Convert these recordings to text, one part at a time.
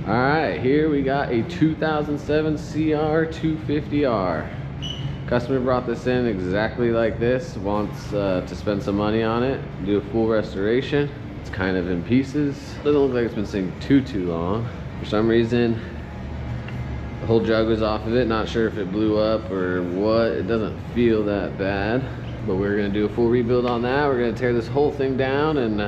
All right, here we got a 2007 CR250R. Customer brought this in exactly like this, wants to spend some money on it, do a full restoration. It's kind of in pieces. Doesn't look like it's been sitting too long. For some reason, the whole jug was off of it. Not sure if it blew up or what. It doesn't feel that bad, but we're gonna do a full rebuild on that. We're gonna tear this whole thing down and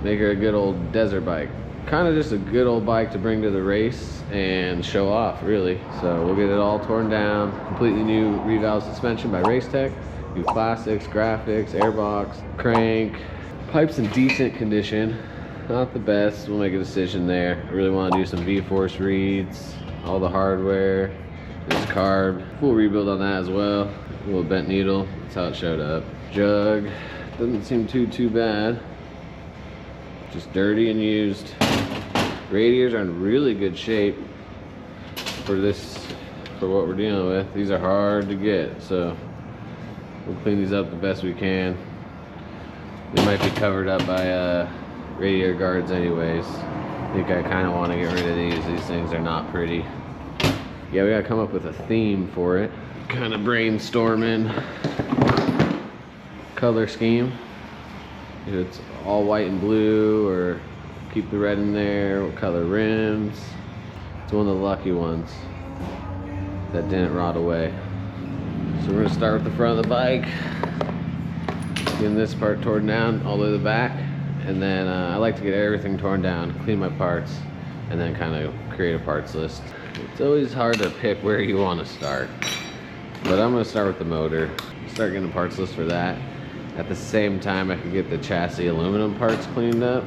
make her a good old desert bike. Kind of just a good old bike to bring to the race and show off, really. So we'll get it all torn down, completely new revalve suspension by Race Tech, new plastics, graphics, airbox, crank, pipes in decent condition, not the best. We'll make a decision there. I really want to do some V-force reads, all the hardware, this carb, full rebuild on that as well. A little bent needle, that's how it showed up. Jug doesn't seem too bad, just dirty and used. Radiators are in really good shape for what we're dealing with. These are hard to get, so we'll clean these up the best we can. They might be covered up by radiator guards anyways. I think I kind of want to get rid of these. These things are not pretty. Yeah, we gotta come up with a theme for it. Kind of brainstorming color scheme. If it's all white and blue, or keep the red in there. What color rims? It's one of the lucky ones that didn't rot away. So we're gonna start with the front of the bike, getting this part torn down all the way to the back, and then I like to get everything torn down, clean my parts, and then kind of create a parts list. It's always hard to pick where you want to start, but I'm gonna start with the motor. Start getting a parts list for that. At the same time, I can get the chassis aluminum parts cleaned up.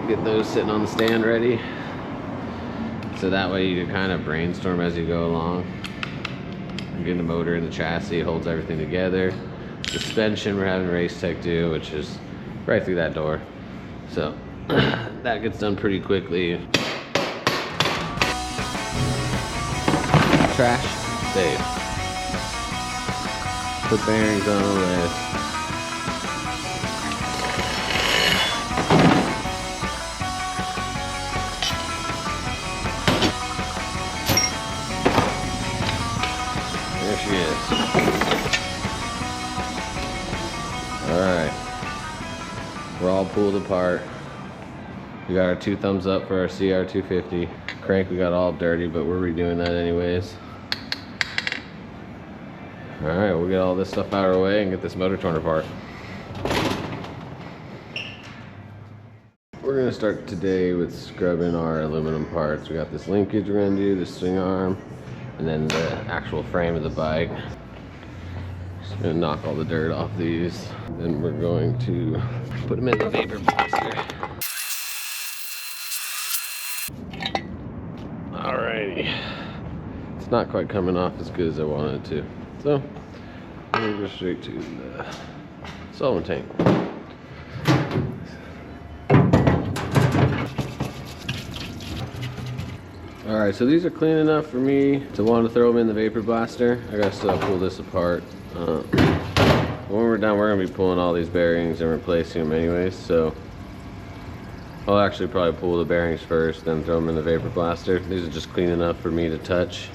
Get those sitting on the stand ready. So that way you can kind of brainstorm as you go along. I'm getting the motor and the chassis, it holds everything together. Suspension we're having Race Tech do, which is right through that door. So that gets done pretty quickly. Trash, save. Put bearings on the list. There she is. Alright. We're all pulled apart. We got our 2 thumbs up for our CR250. Crank we got all dirty, but we're redoing that anyways. Alright, we'll get all this stuff out of our way and get this motor torn apart. We're gonna start today with scrubbing our aluminum parts. We got this linkage we're gonna do, the swing arm, and then the actual frame of the bike. Just gonna knock all the dirt off these. Then we're going to put them in the vapor blaster. Alrighty. It's not quite coming off as good as I wanted it to. So, I'm gonna go straight to the solvent tank. Alright, so these are clean enough for me to want to throw them in the vapor blaster. I gotta still pull this apart. When we're done, we're gonna be pulling all these bearings and replacing them anyways, so I'll actually probably pull the bearings first, then throw them in the vapor blaster. These are just clean enough for me to touch.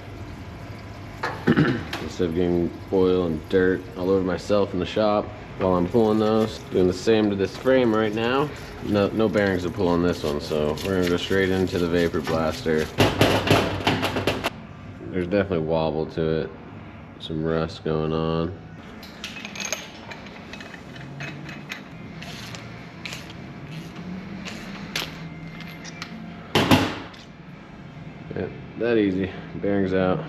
Instead of getting oil and dirt all over myself in the shop while I'm pulling those. Doing the same to this frame right now. No bearings to pull on this one, so we're gonna go straight into the vapor blaster. There's definitely wobble to it. Some rust going on. Yeah, that easy. Bearings out.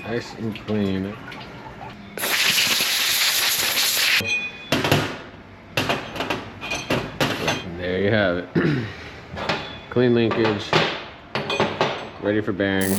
Nice and clean. There you have it. Clean linkage, ready for bearings.